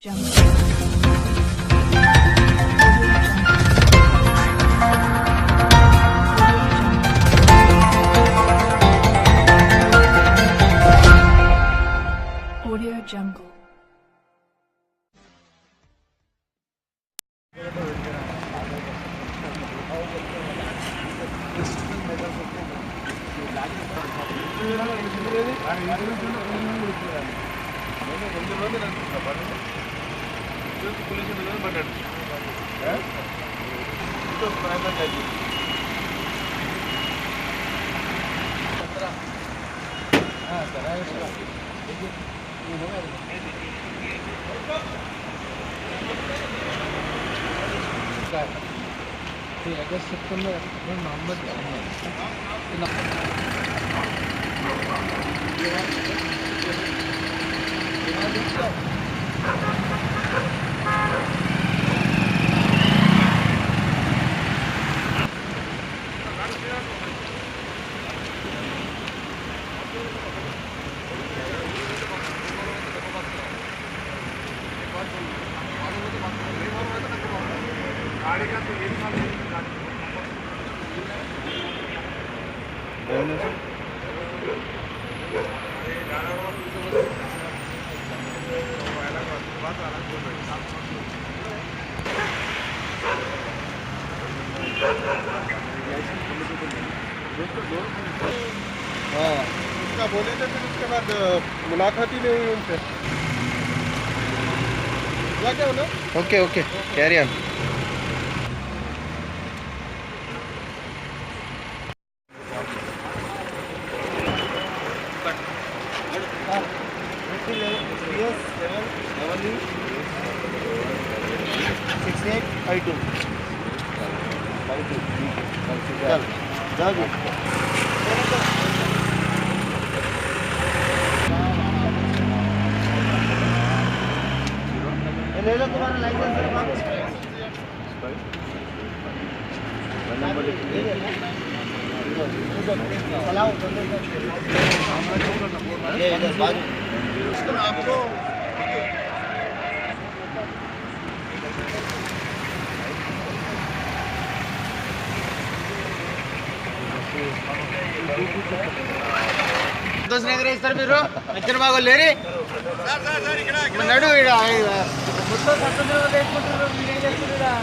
Audio Jungle. अगस्त सितंबर नवंबर उसका बोले थे, फिर उसके बाद मुलाकात ही नहीं हुई उनसे। क्या होना? Okay okay carry on. ले लो तुम्हारा लाइसेंस। आपको ఇస్తారు మీరు ఎక్కడ బాగా లేరి నడు మొత్తం సత్తంలో వేసుకుంటారు మీరేం చేస్తున్నారా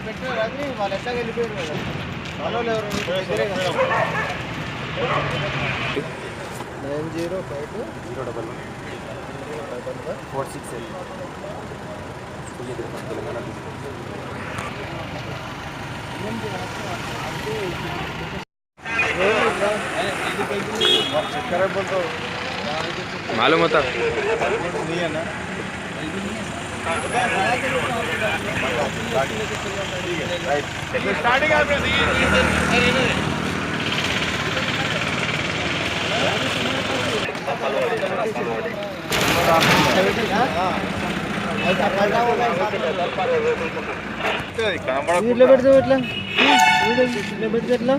పెట్టారు వాళ్ళు ఎట్లా వెళ్ళిపోయారు కదా వాళ్ళు ఎవరు 9046 मालूम होता नहीं है ना। स्टार्टिंग ఇట్లా పెడితే ఇట్లా పెడితే ఎట్లా